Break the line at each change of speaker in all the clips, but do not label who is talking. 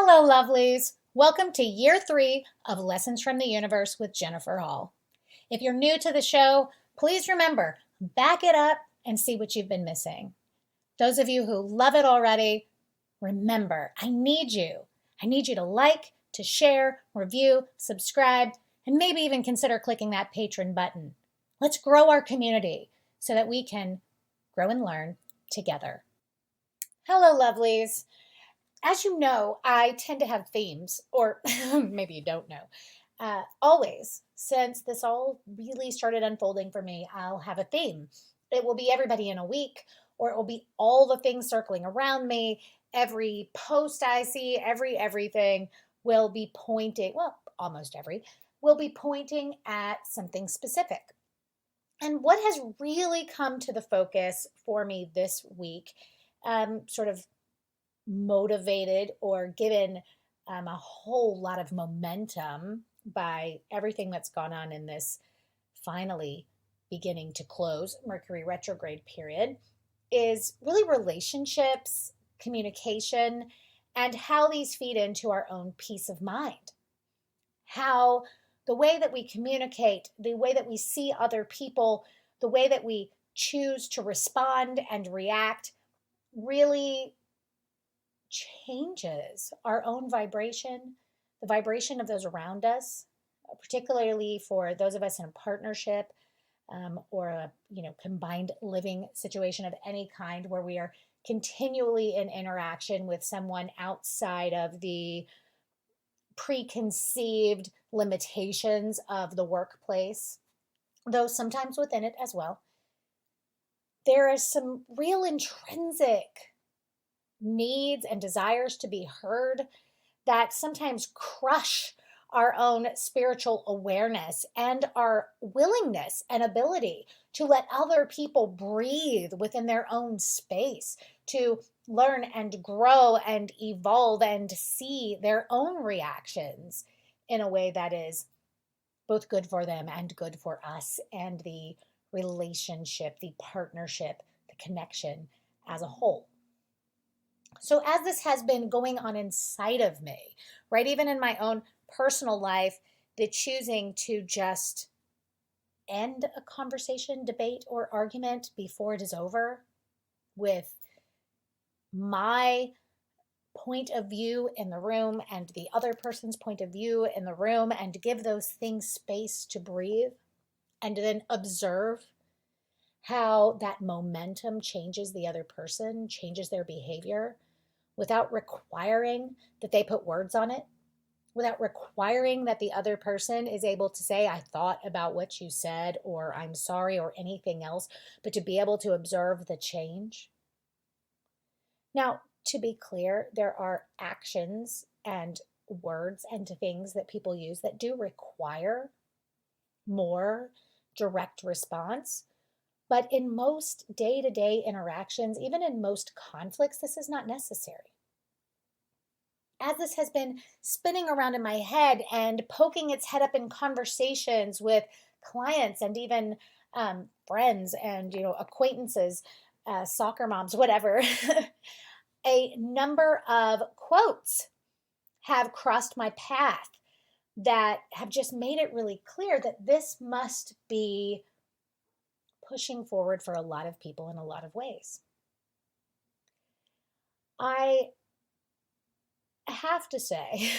Hello, lovelies. Welcome to year 3 of Lessons from the Universe with Jennifer Hall. If you're new to the show, please remember, back it up and see what you've been missing. Those of you who love it already, remember, I need you. I need you to like, to share, review, subscribe, and maybe even consider clicking that patron button. Let's grow our community so that we can grow and learn together. Hello, lovelies. As you know, I tend to have themes, or maybe you don't know. Always, since this all really started unfolding for me, I'll have a theme. It will be everybody in a week, or it will be all the things circling around me. Every post I see, everything will be pointing, well, almost every, will be pointing at something specific. And what has really come to the focus for me this week, sort of motivated or given a whole lot of momentum by everything that's gone on in this finally beginning to close Mercury retrograde period, is really relationships, communication, and how these feed into our own peace of mind. How the way that we communicate, the way that we see other people, the way that we choose to respond and react really changes our own vibration, the vibration of those around us, particularly for those of us in a partnership or a combined living situation of any kind where we are continually in interaction with someone outside of the preconceived limitations of the workplace, though sometimes within it as well. There is some real intrinsic needs and desires to be heard that sometimes crush our own spiritual awareness and our willingness and ability to let other people breathe within their own space, to learn and grow and evolve and see their own reactions in a way that is both good for them and good for us and the relationship, the partnership, the connection as a whole. So as this has been going on inside of me, right, even in my own personal life, the choosing to just end a conversation, debate, or argument before it is over with my point of view in the room and the other person's point of view in the room, and to give those things space to breathe and then observe how that momentum changes the other person, changes their behavior, without requiring that they put words on it, without requiring that the other person is able to say, I thought about what you said, or I'm sorry, or anything else, but to be able to observe the change. Now, to be clear, there are actions and words and things that people use that do require more direct response. But in most day-to-day interactions, even in most conflicts, this is not necessary. As this has been spinning around in my head and poking its head up in conversations with clients and even friends and acquaintances, soccer moms, whatever, a number of quotes have crossed my path that have just made it really clear that this must be pushing forward for a lot of people in a lot of ways. I have to say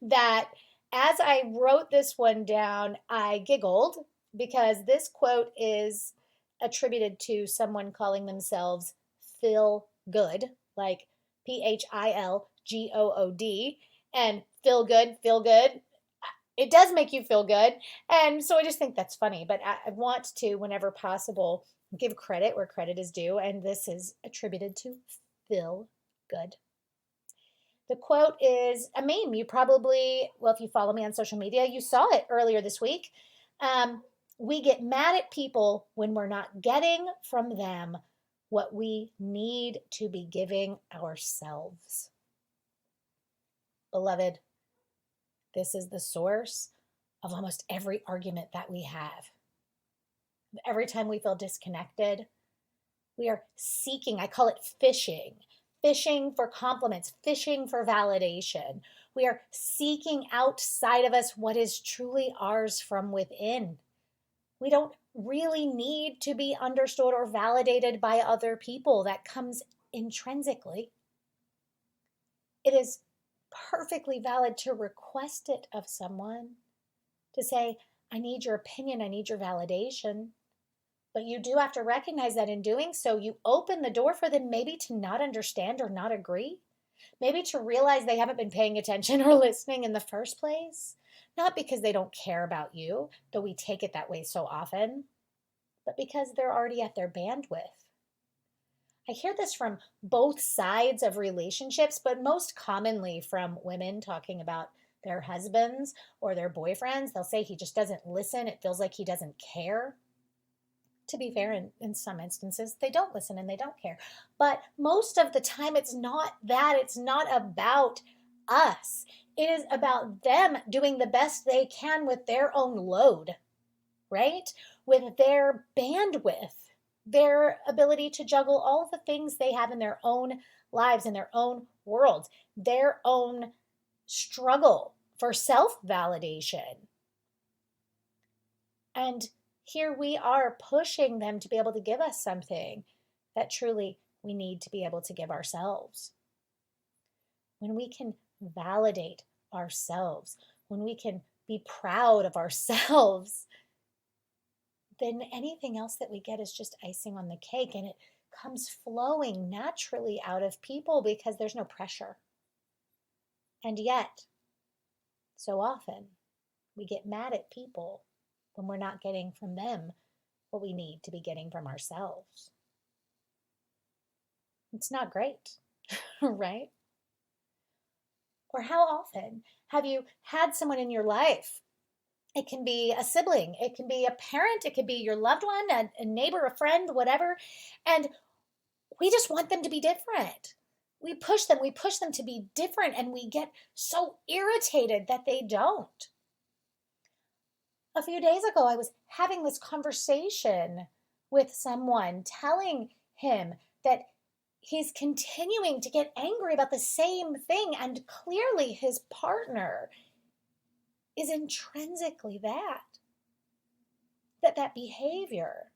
that as I wrote this one down, I giggled because this quote is attributed to someone calling themselves Phil Good, like Philgood, and feel good, feel good. It does make you feel good. And so I just think that's funny, but I want to, whenever possible, give credit where credit is due. And this is attributed to Phil Good. The quote is a meme. You probably, well, if you follow me on social media, you saw it earlier this week. We get mad at people when we're not getting from them what we need to be giving ourselves. Beloved, this is the source of almost every argument that we have. Every time we feel disconnected, we are seeking, I call it fishing fishing for compliments, fishing for validation. We are seeking outside of us what is truly ours from within. We don't really need to be understood or validated by other people. That comes intrinsically. It is perfectly valid to request it of someone, to say, I need your opinion, I need your validation. But you do have to recognize that in doing so, you open the door for them maybe to not understand or not agree, maybe to realize they haven't been paying attention or listening in the first place. Not because they don't care about you, though we take it that way so often, but because they're already at their bandwidth. I hear this from both sides of relationships, but most commonly from women talking about their husbands or their boyfriends. They'll say he just doesn't listen. It feels like he doesn't care. To be fair, in some instances, they don't listen and they don't care. But most of the time, it's not that. It's not about us. It is about them doing the best they can with their own load, right? With their bandwidth, their ability to juggle all the things they have in their own lives, in their own worlds, their own struggle for self-validation. And here we are pushing them to be able to give us something that truly we need to be able to give ourselves. When we can validate ourselves, when we can be proud of ourselves, then anything else that we get is just icing on the cake, and it comes flowing naturally out of people because there's no pressure. And yet, so often, we get mad at people when we're not getting from them what we need to be getting from ourselves. It's not great, right? Or how often have you had someone in your life? It can be a sibling, it can be a parent, it could be your loved one, a neighbor, a friend, whatever. And we just want them to be different. We push them to be different, and we get so irritated that they don't. A few days ago, I was having this conversation with someone, telling him that he's continuing to get angry about the same thing, and clearly his partner is intrinsically that behavior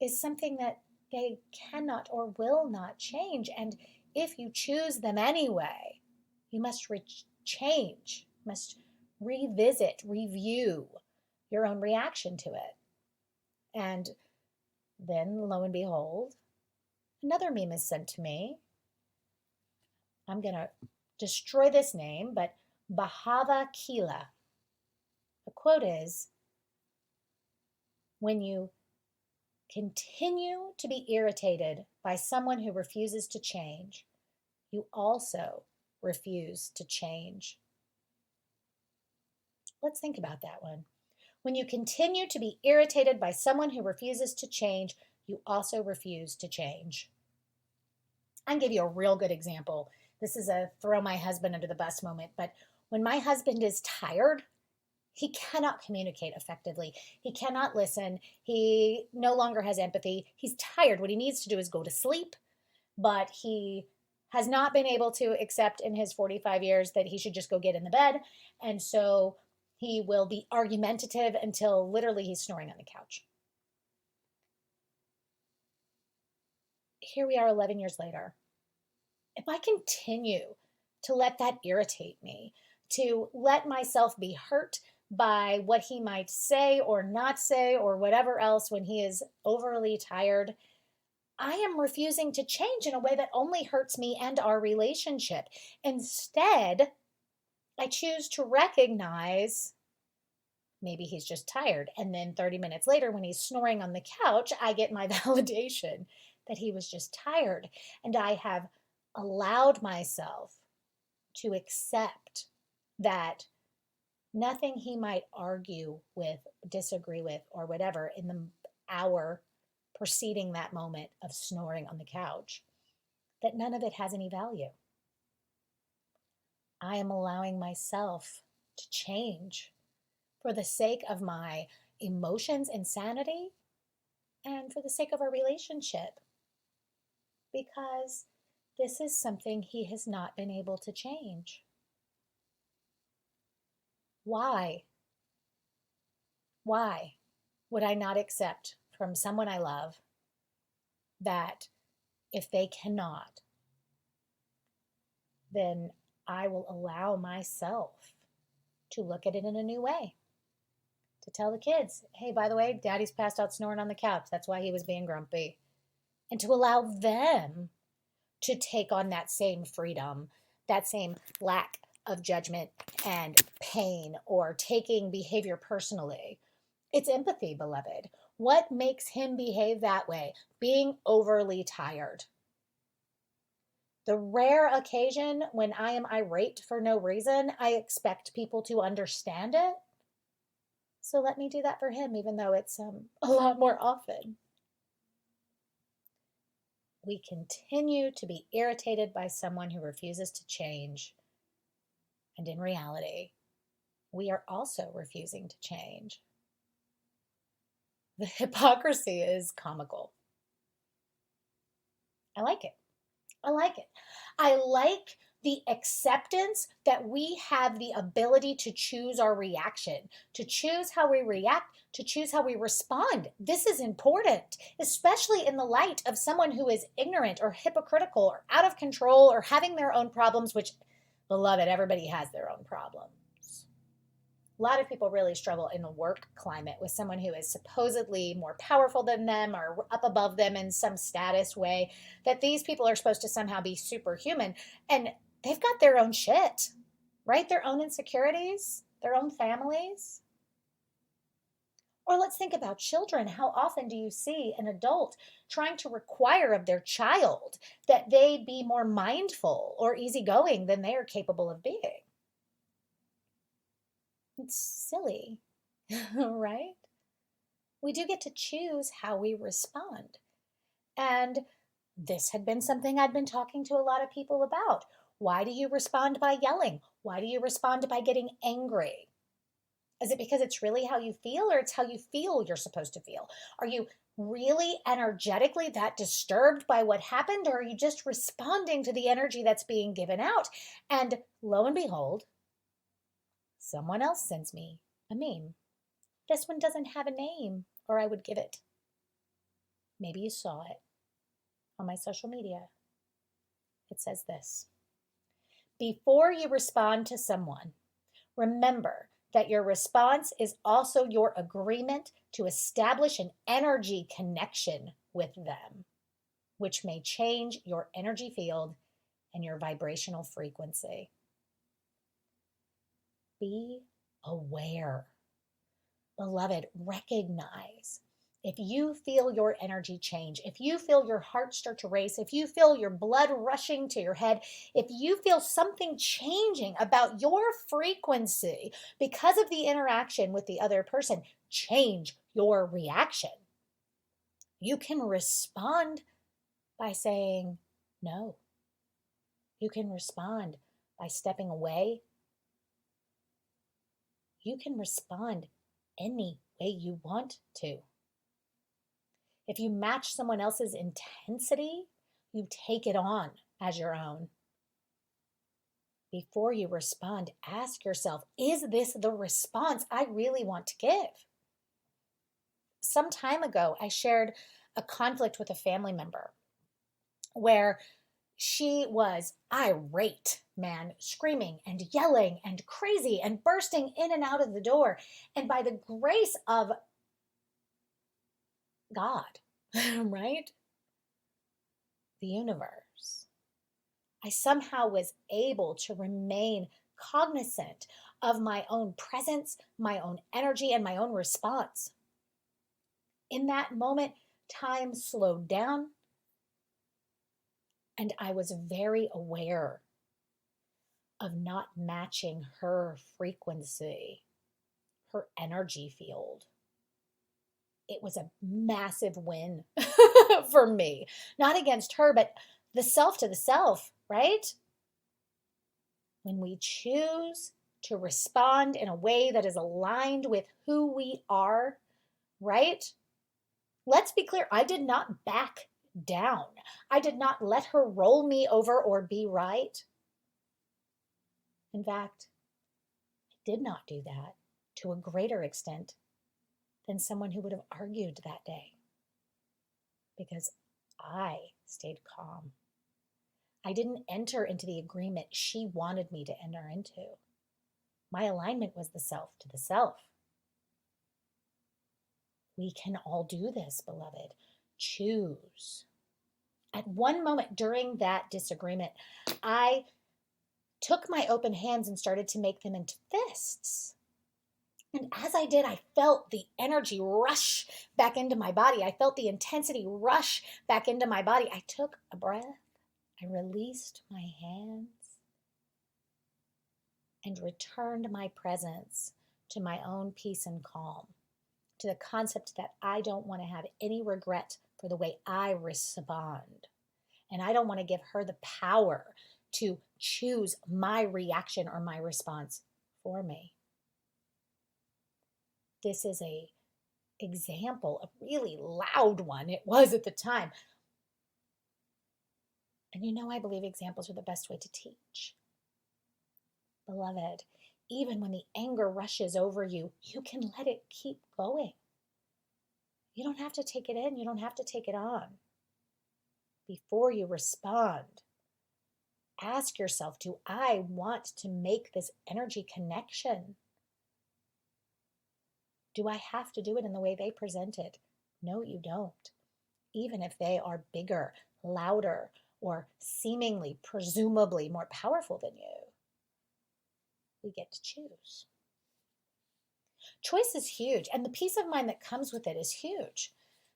is something that they cannot or will not change. And if you choose them anyway, you must change, must revisit, review your own reaction to it. And then, lo and behold, another meme is sent to me. I'm going to destroy this name, but Bahava Kila. The quote is, when you continue to be irritated by someone who refuses to change, you also refuse to change. Let's think about that one. When you continue to be irritated by someone who refuses to change, you also refuse to change. I can give you a real good example. This is a throw my husband under the bus moment, but when my husband is tired, he cannot communicate effectively. He cannot listen. He no longer has empathy. He's tired. What he needs to do is go to sleep, but he has not been able to accept in his 45 years that he should just go get in the bed. And so he will be argumentative until literally he's snoring on the couch. Here we are 11 years later. If I continue to let that irritate me, to let myself be hurt by what he might say or not say or whatever else when he is overly tired, I am refusing to change in a way that only hurts me and our relationship. Instead, I choose to recognize maybe he's just tired. And then 30 minutes later, when he's snoring on the couch, I get my validation that he was just tired. And I have allowed myself to accept that nothing he might argue with, disagree with, or whatever in the hour preceding that moment of snoring on the couch, that none of it has any value. I am allowing myself to change for the sake of my emotions and sanity, and for the sake of our relationship. Because this is something he has not been able to change. Why? Why would I not accept from someone I love that if they cannot, then I will allow myself to look at it in a new way? To tell the kids, hey, by the way, daddy's passed out snoring on the couch. That's why he was being grumpy. And to allow them to take on that same freedom, that same lack of judgment and pain or taking behavior personally. It's empathy, beloved. What makes him behave that way? Being overly tired. The rare occasion when I am irate for no reason, I expect people to understand it. So let me do that for him, even though it's a lot more often. We continue to be irritated by someone who refuses to change. And in reality, we are also refusing to change. The hypocrisy is comical. I like it. I like it. I like the acceptance that we have the ability to choose our reaction, to choose how we react, to choose how we respond. This is important, especially in the light of someone who is ignorant or hypocritical or out of control or having their own problems, which, beloved, everybody has their own problems. A lot of people really struggle in the work climate with someone who is supposedly more powerful than them or up above them in some status way, that these people are supposed to somehow be superhuman. And they've got their own shit, right? Their own insecurities, their own families. Or let's think about children. How often do you see an adult trying to require of their child that they be more mindful or easygoing than they are capable of being? It's silly, right? We do get to choose how we respond. And this had been something I'd been talking to a lot of people about. Why do you respond by yelling? Why do you respond by getting angry? Is it because it's really how you feel, or it's how you feel you're supposed to feel? Are you really energetically that disturbed by what happened, or are you just responding to the energy that's being given out? And lo and behold, someone else sends me a meme. This one doesn't have a name, or I would give it. Maybe you saw it on my social media. It says this: before you respond to someone, remember that your response is also your agreement to establish an energy connection with them, which may change your energy field and your vibrational frequency. Be aware. Beloved, recognize if you feel your energy change, if you feel your heart start to race, if you feel your blood rushing to your head, if you feel something changing about your frequency because of the interaction with the other person, change your reaction. You can respond by saying no. You can respond by stepping away. You can respond any way you want to. If you match someone else's intensity, you take it on as your own. Before you respond, ask yourself, is this the response I really want to give? Some time ago, I shared a conflict with a family member where she was irate, man, screaming and yelling and crazy and bursting in and out of the door. And by the grace of God, right? The universe, I somehow was able to remain cognizant of my own presence, my own energy, and my own response. In that moment, time slowed down, and I was very aware of not matching her frequency, her energy field. It was a massive win for me, not against her, but the self to the self, right? When we choose to respond in a way that is aligned with who we are, right? Let's be clear, I did not back down. I did not let her roll me over or be right. In fact, I did not do that to a greater extent than someone who would have argued that day, because I stayed calm. I didn't enter into the agreement she wanted me to enter into. My alignment was the self to the self. We can all do this, beloved. Choose. At one moment during that disagreement, I took my open hands and started to make them into fists. And as I did, I felt the energy rush back into my body. I felt the intensity rush back into my body. I took a breath. I released my hands and returned my presence to my own peace and calm, to the concept that I don't want to have any regret for the way I respond. And I don't want to give her the power to choose my reaction or my response for me. This is a example, a really loud one. It was at the time. And I believe examples are the best way to teach. Beloved, even when the anger rushes over you, you can let it keep going. You don't have to take it in. You don't have to take it on. Before you respond, ask yourself, do I want to make this energy connection? Do I have to do it in the way they present it? No, you don't. Even if they are bigger, louder, or seemingly, presumably more powerful than you, we get to choose. Choice is huge, and the peace of mind that comes with it is huge.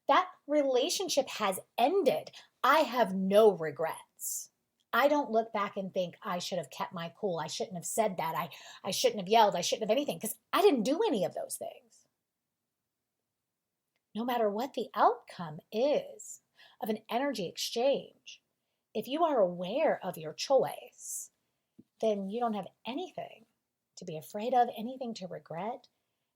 That relationship has ended. I have no regrets. I don't look back and think I should have kept my cool. I shouldn't have said that. I shouldn't have yelled. I shouldn't have anything, because I didn't do any of those things. No matter what the outcome is of an energy exchange, if you are aware of your choice, then you don't have anything to be afraid of, anything to regret.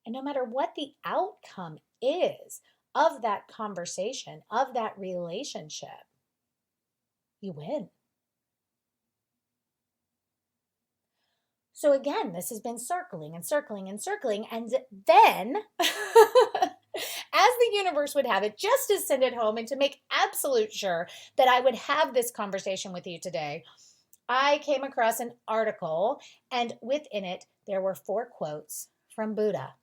And no matter what the outcome is of that conversation, of that relationship, you win. So again, this has been circling and circling and circling. And then, as the universe would have it, just to send it home and to make absolute sure that I would have this conversation with you today, I came across an article, and within it, there were 4 quotes from Buddha.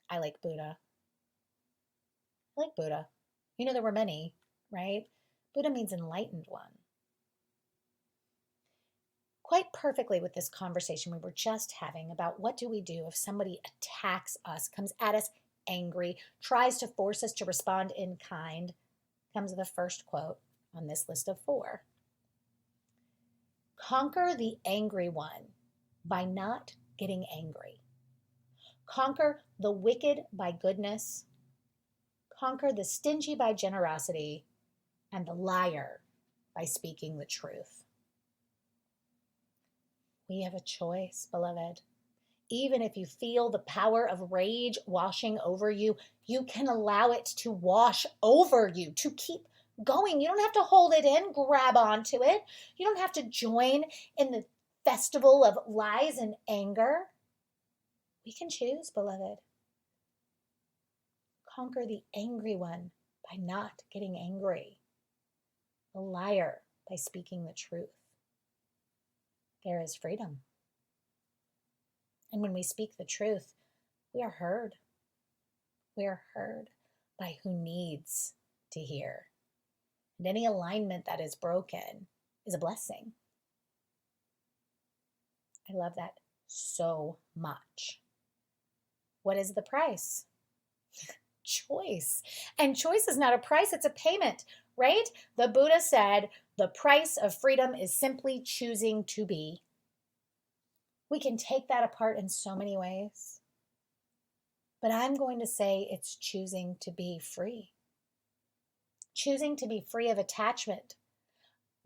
I like Buddha. There were many, right? Buddha means enlightened one. Quite perfectly with this conversation we were just having about what do we do if somebody attacks us, comes at us angry, tries to force us to respond in kind, comes the first quote on this list of 4. Conquer the angry one by not getting angry. Conquer the wicked by goodness. Conquer the stingy by generosity, and the liar by speaking the truth. We have a choice, beloved. Even if you feel the power of rage washing over you, you can allow it to wash over you, to keep going. You don't have to hold it in, grab onto it. You don't have to join in the festival of lies and anger. We can choose, beloved. Conquer the angry one by not getting angry. The liar by speaking the truth. There is freedom. And when we speak the truth, we are heard. We are heard by who needs to hear. And any alignment that is broken is a blessing. I love that so much. What is the price? Choice. And choice is not a price, it's a payment, right? The Buddha said, the price of freedom is simply choosing to be. We can take that apart in so many ways. But I'm going to say it's choosing to be free. Choosing to be free of attachment,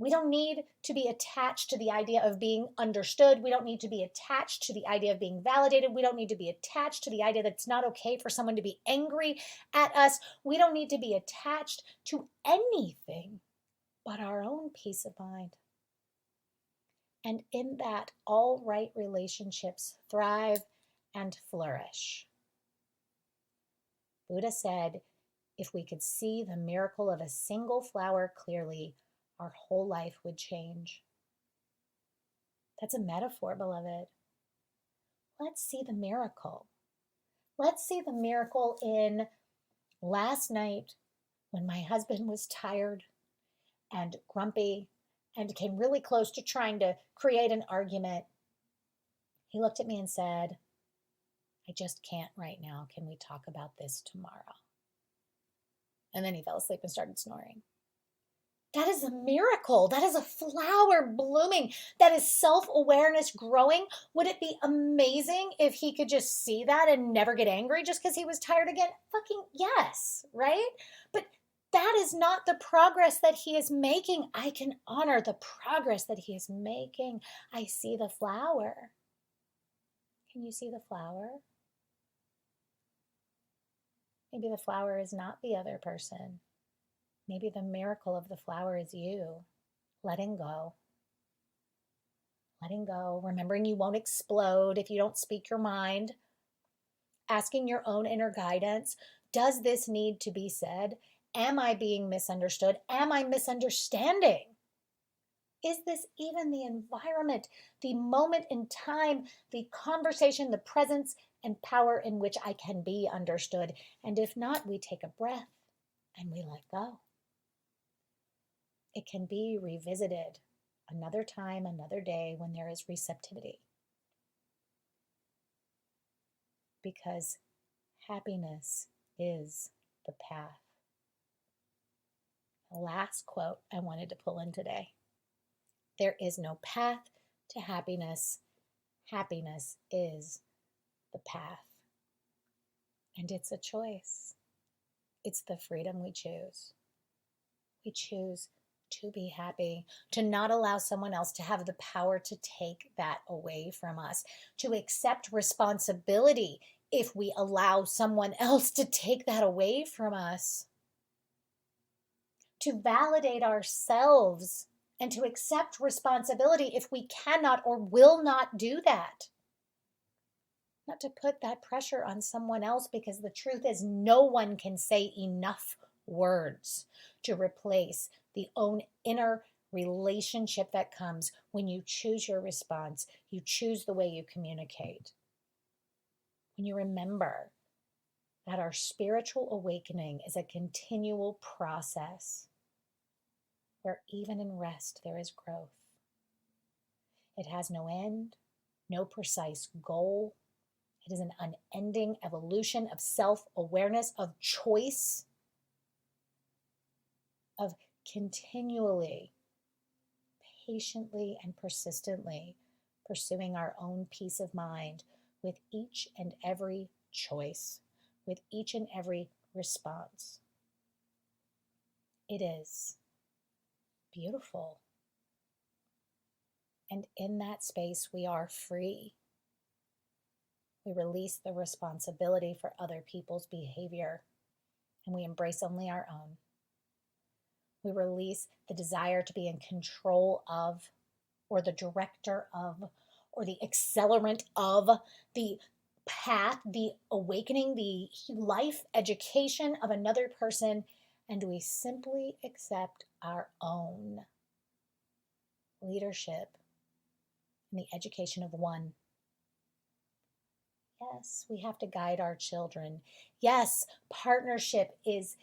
We don't need to be attached to the idea of being understood. We don't need to be attached to the idea of being validated. We don't need to be attached to the idea that it's not okay for someone to be angry at us. We don't need to be attached to anything but our own peace of mind. And in that, all right relationships thrive and flourish. Buddha said, if we could see the miracle of a single flower clearly, our whole life would change. That's a metaphor, beloved. Let's see the miracle. Let's see the miracle in last night when my husband was tired and grumpy and came really close to trying to create an argument. He looked at me and said, I just can't right now. Can we talk about this tomorrow? And then he fell asleep and started snoring. That is a miracle. That is a flower blooming. That is self-awareness growing. Would it be amazing if he could just see that and never get angry just because he was tired again? Fucking yes, right? But that is not the progress that he is making. I can honor the progress that he is making. I see the flower. Can you see the flower? Maybe the flower is not the other person. Maybe the miracle of the flower is you. Letting go. Letting go. Remembering you won't explode if you don't speak your mind. Asking your own inner guidance. Does this need to be said? Am I being misunderstood? Am I misunderstanding? Is this even the environment, the moment in time, the conversation, the presence and power in which I can be understood? And if not, we take a breath and we let go. It can be revisited another time, another day when there is receptivity. Because happiness is the path. The last quote I wanted to pull in today. There is no path to happiness. Happiness is the path. And it's a choice. It's the freedom we choose. We choose to be happy, to not allow someone else to have the power to take that away from us, to accept responsibility if we allow someone else to take that away from us, to validate ourselves and to accept responsibility if we cannot or will not do that. Not to put that pressure on someone else, because the truth is no one can say enough words to replace the own inner relationship that comes when you choose your response, you choose the way you communicate. When you remember that our spiritual awakening is a continual process where even in rest there is growth. It has no end, no precise goal. It is an unending evolution of self-awareness, of choice, of continually, patiently, and persistently pursuing our own peace of mind with each and every choice, with each and every response. It is beautiful. And in that space, we are free. We release the responsibility for other people's behavior, and we embrace only our own. We release the desire to be in control of, or the director of, or the accelerant of the path, the awakening, the life education of another person, and we simply accept our own leadership in the education of one. Yes, we have to guide our children. Yes, partnership is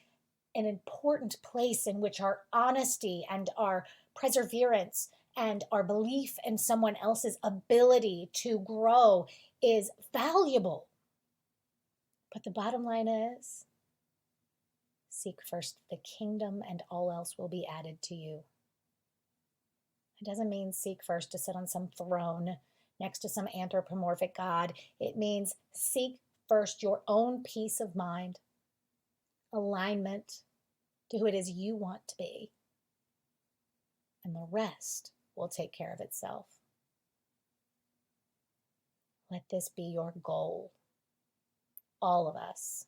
an important place in which our honesty and our perseverance and our belief in someone else's ability to grow is valuable. But the bottom line is, seek first the kingdom and all else will be added to you. It doesn't mean seek first to sit on some throne next to some anthropomorphic God. It means seek first your own peace of mind, alignment to who it is you want to be. and the rest will take care of itself. Let this be your goal. All of us.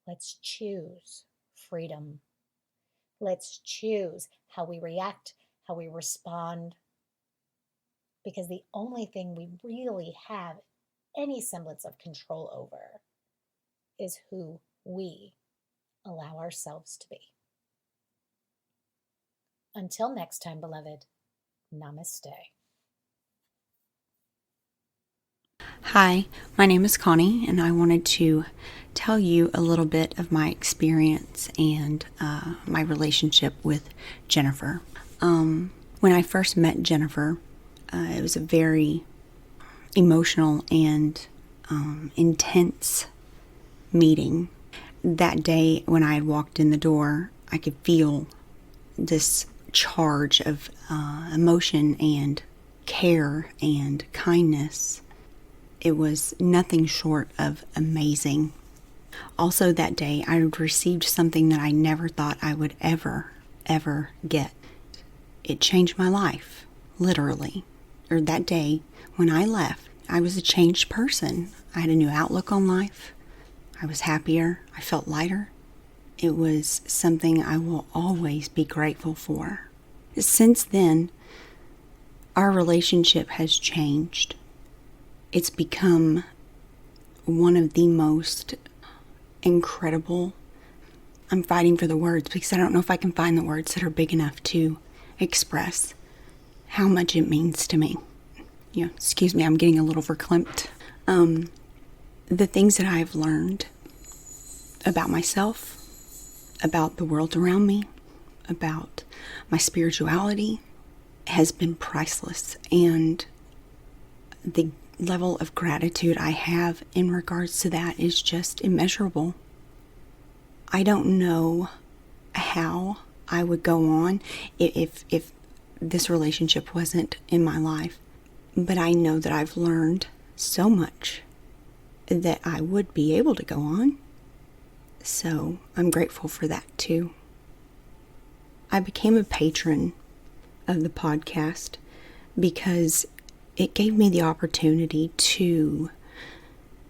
Let's choose freedom. Let's choose how we react, how we respond. Because the only thing we really have any semblance of control over is who we allow ourselves to be. Until next time, beloved, namaste.
Hi, my name is Connie, and I wanted to tell you a little bit of my experience and my relationship with Jennifer. When I first met Jennifer, it was a very emotional and intense meeting. That day, when I had walked in the door, I could feel this charge of emotion and care and kindness. It was nothing short of amazing. Also that day, I had received something that I never thought I would ever get. It changed my life, literally. Or that day, when I left, I was a changed person. I had a new outlook on life. I was happier. I felt lighter. It was something I will always be grateful for. Since then, our relationship has changed. It's become one of the most incredible. I'm fighting for the words because I don't know if I can find the words that are big enough to express how much it means to me. Excuse me, I'm getting a little verklempt. The things that I've learned about myself, about the world around me, about my spirituality has been priceless. And the level of gratitude I have in regards to that is just immeasurable. I don't know how I would go on if this relationship wasn't in my life, but I know that I've learned so much that I would be able to go on. So I'm grateful for that too. I became a patron of the podcast because it gave me the opportunity to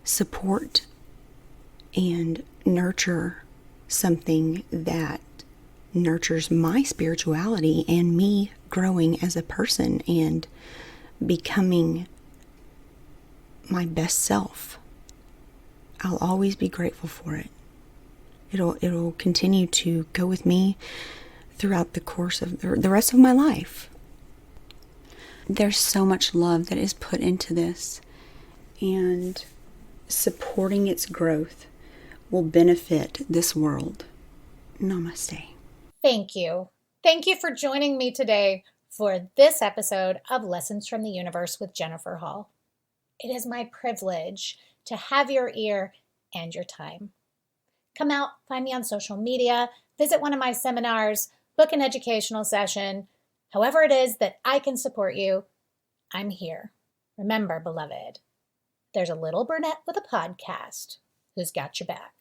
support and nurture something that nurtures my spirituality and me growing as a person and becoming my best self. I'll always be grateful for it. It'll continue to go with me throughout the course of the rest of my life. There's so much love that is put into this, and supporting its growth will benefit this world. Namaste.
Thank you. Thank you for joining me today for this episode of Lessons from the Universe with Jennifer Hall. It is my privilege to have your ear and your time. Come out, find me on social media, visit one of my seminars, book an educational session. However it is that I can support you, I'm here. Remember, beloved, there's a little brunette with a podcast who's got your back.